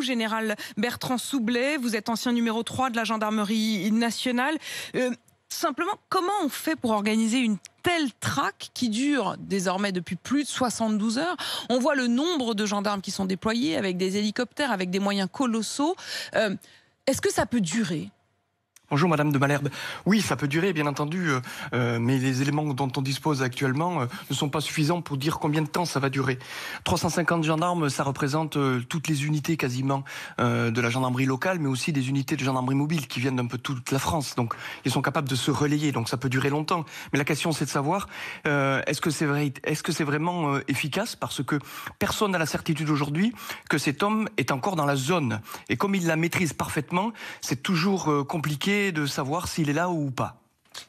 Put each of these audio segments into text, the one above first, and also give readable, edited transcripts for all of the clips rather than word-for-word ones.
vous, général Bertrand Soubelet. Vous êtes ancien numéro 3 de la gendarmerie nationale. Simplement, comment on fait pour organiser une telle traque qui dure désormais depuis plus de 72 heures? On voit le nombre de gendarmes qui sont déployés avec des hélicoptères, avec des moyens colossaux. Est-ce que ça peut durer ? Bonjour Madame de Malherbe. Oui, ça peut durer, bien entendu, mais les éléments dont on dispose actuellement ne sont pas suffisants pour dire combien de temps ça va durer. 350 gendarmes, ça représente toutes les unités quasiment de la gendarmerie locale, mais aussi des unités de gendarmerie mobile qui viennent d'un peu toute la France. Donc, ils sont capables de se relayer, donc ça peut durer longtemps. Mais la question, c'est de savoir, est-ce que c'est vraiment efficace? Parce que personne n'a la certitude aujourd'hui que cet homme est encore dans la zone. Et comme il la maîtrise parfaitement, c'est toujours compliqué de savoir s'il est là ou pas.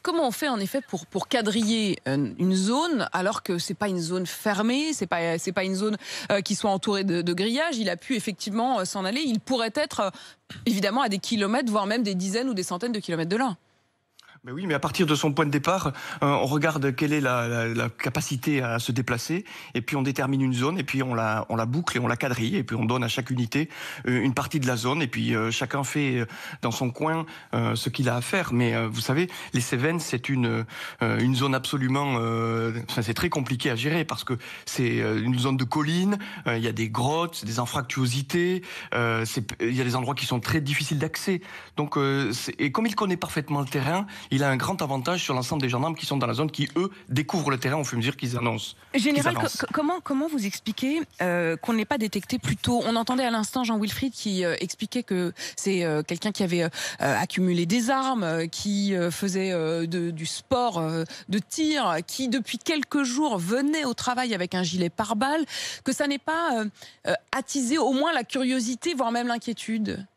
Comment on fait en effet pour quadriller une zone alors que c'est pas une zone fermée, c'est pas une zone qui soit entourée de grillages? Il a pu effectivement s'en aller. Il pourrait être évidemment à des kilomètres, voire même des dizaines ou des centaines de kilomètres de là. Ben oui, mais à partir de son point de départ, on regarde quelle est la capacité à se déplacer, et puis on détermine une zone, et puis on la boucle et on la quadrille, et puis on donne à chaque unité une partie de la zone, et puis chacun fait dans son coin ce qu'il a à faire. Mais vous savez, les Cévennes, c'est une zone absolument, c'est très compliqué à gérer parce que c'est une zone de collines, il y a des grottes, des anfractuosités, il y a des endroits qui sont très difficiles d'accès. Donc, et comme il connaît parfaitement le terrain, il a un grand avantage sur l'ensemble des gendarmes qui sont dans la zone, qui, eux, découvrent le terrain au fur et à mesure qu'ils annoncent. Général, comment vous expliquez qu'on n'ait pas détecté plus tôt? On entendait à l'instant Jean-Wilfried qui expliquait que c'est quelqu'un qui avait accumulé des armes, qui faisait du sport de tir, qui depuis quelques jours venait au travail avec un gilet pare-balles, que ça n'ait pas attisé au moins la curiosité, voire même l'inquiétude.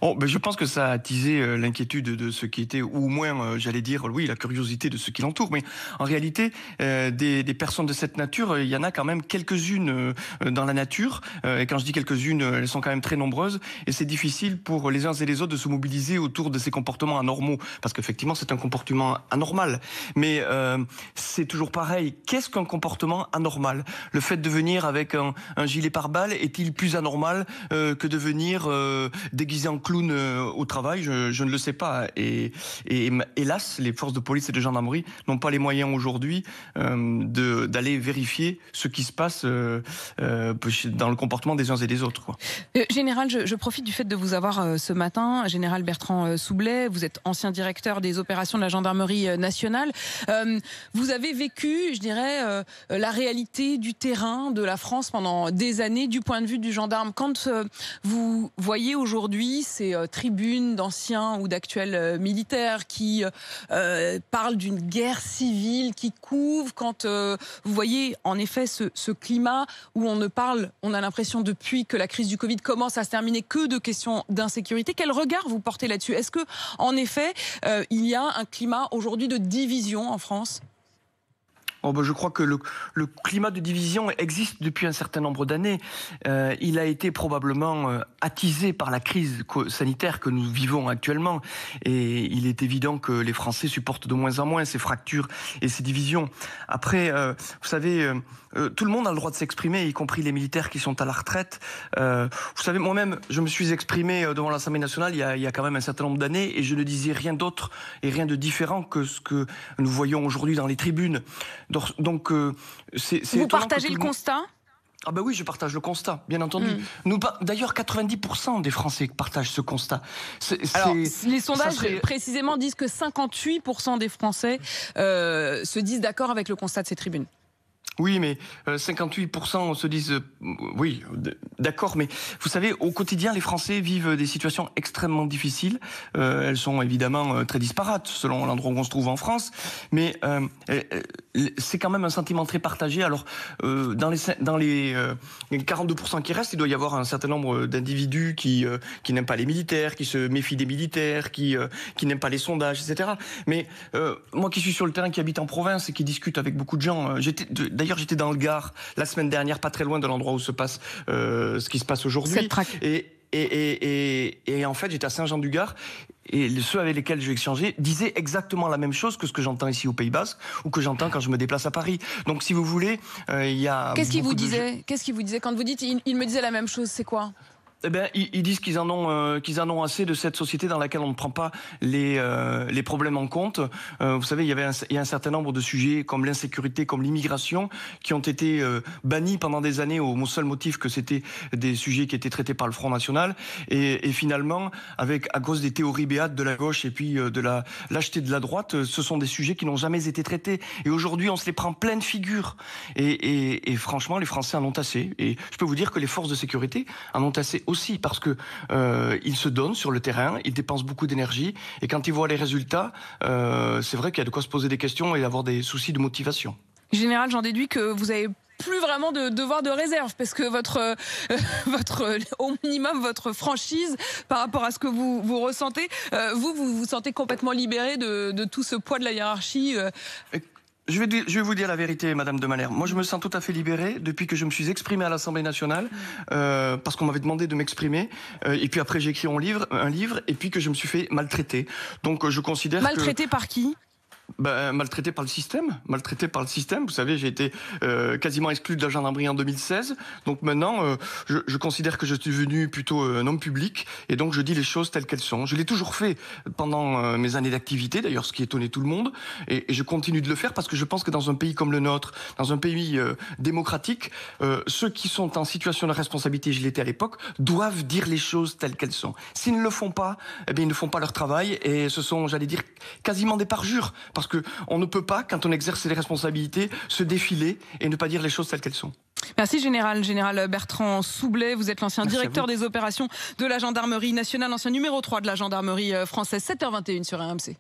Oh, ben je pense que ça a attisé l'inquiétude de ceux qui étaient, ou au moins, j'allais dire, oui, la curiosité de ceux qui l'entourent. Mais en réalité, des personnes de cette nature, il y en a quand même quelques-unes dans la nature. Et quand je dis quelques-unes, elles sont quand même très nombreuses. Et c'est difficile pour les uns et les autres de se mobiliser autour de ces comportements anormaux. Parce qu'effectivement, c'est un comportement anormal. Mais c'est toujours pareil. Qu'est-ce qu'un comportement anormal? Le fait de venir avec un gilet pare-balles est-il plus anormal que de venir déguisé en clown au travail? Je ne le sais pas. Et hélas, les forces de police et de gendarmerie n'ont pas les moyens aujourd'hui d'aller vérifier ce qui se passe dans le comportement des uns et des autres, quoi. Général, je profite du fait de vous avoir ce matin. Général Bertrand Soubelet, vous êtes ancien directeur des opérations de la gendarmerie nationale. Vous avez vécu, je dirais, la réalité du terrain de la France pendant des années du point de vue du gendarme. Quand vous voyez aujourd'hui ces tribunes d'anciens ou d'actuels militaires qui parlent d'une guerre civile qui couve, quand vous voyez en effet ce climat où on a l'impression depuis que la crise du Covid commence à se terminer que de questions d'insécurité, quel regard vous portez là-dessus? Est-ce que en effet il y a un climat aujourd'hui de division en France? Oh ben je crois que le climat de division existe depuis un certain nombre d'années. Il a été probablement attisé par la crise sanitaire que nous vivons actuellement. Et il est évident que les Français supportent de moins en moins ces fractures et ces divisions. Après, vous savez, tout le monde a le droit de s'exprimer, y compris les militaires qui sont à la retraite. Vous savez, moi-même, je me suis exprimé devant l'Assemblée nationale il y a quand même un certain nombre d'années et je ne disais rien d'autre et rien de différent que ce que nous voyons aujourd'hui dans les tribunes. Donc, vous partagez le constat? Ah ben oui, je partage le constat, bien entendu. D'ailleurs, 90% des Français partagent ce constat. Alors, les sondages précisément disent que 58% des Français se disent d'accord avec le constat de ces tribunes. Oui, mais 58% se disent oui, d'accord, mais vous savez, au quotidien, les Français vivent des situations extrêmement difficiles. Elles sont évidemment très disparates selon l'endroit où on se trouve en France, mais c'est quand même un sentiment très partagé. Alors, dans les 42% qui restent, il doit y avoir un certain nombre d'individus qui n'aiment pas les militaires, qui se méfient des militaires, qui n'aiment pas les sondages, etc. Mais moi qui suis sur le terrain, qui habite en province et qui discute avec beaucoup de gens, d'ailleurs, j'étais dans le Gard la semaine dernière, pas très loin de l'endroit où se passe ce qui se passe aujourd'hui. Et en fait, j'étais à Saint-Jean-du-Gard et ceux avec lesquels j'ai échangé disaient exactement la même chose que ce que j'entends ici au Pays Basque ou que j'entends quand je me déplace à Paris. Donc, si vous voulez, il y a... Qu'est-ce qu'il vous disait quand vous dites il me disait la même chose, c'est quoi? Eh ben, ils disent qu'ils en ont assez de cette société dans laquelle on ne prend pas les problèmes en compte. Vous savez, il y a un certain nombre de sujets comme l'insécurité, comme l'immigration, qui ont été bannis pendant des années au seul motif que c'était des sujets qui étaient traités par le Front National. Et finalement, à cause des théories béates de la gauche et puis de la lâcheté de la droite, ce sont des sujets qui n'ont jamais été traités. Et aujourd'hui, on se les prend pleine figure. Et franchement, les Français en ont assez. Et je peux vous dire que les forces de sécurité en ont assez aussi, parce que ils se donnent sur le terrain, ils dépensent beaucoup d'énergie, et quand ils voient les résultats, c'est vrai qu'il y a de quoi se poser des questions et avoir des soucis de motivation. Général, j'en déduis que vous avez plus vraiment de devoir de réserve, parce que au minimum votre franchise par rapport à ce que vous ressentez, vous sentez complètement libéré de tout ce poids de la hiérarchie. Je vais vous dire la vérité, Madame de Malherbe. Moi, je me sens tout à fait libéré depuis que je me suis exprimé à l'Assemblée nationale, parce qu'on m'avait demandé de m'exprimer. Et puis après, j'ai écrit un livre, et puis que je me suis fait maltraiter. Donc, je considère Maltraité par qui ? Maltraité par le système. Vous savez, j'ai été quasiment exclu de la gendarmerie en 2016. Donc maintenant, je considère que je suis devenu plutôt un homme public, et donc je dis les choses telles qu'elles sont. Je l'ai toujours fait pendant mes années d'activité, d'ailleurs, ce qui étonnait tout le monde, et je continue de le faire parce que je pense que dans un pays comme le nôtre, dans un pays démocratique, ceux qui sont en situation de responsabilité, je l'étais à l'époque, doivent dire les choses telles qu'elles sont. S'ils ne le font pas, eh bien, ils ne font pas leur travail, et ce sont, j'allais dire, quasiment des parjures. Parce qu'on ne peut pas, quand on exerce ses responsabilités, se défiler et ne pas dire les choses telles qu'elles sont. Merci Général Bertrand Soubelet. Vous êtes l'ancien directeur des opérations de la gendarmerie nationale, ancien numéro 3 de la gendarmerie française. 7h21 sur RMC.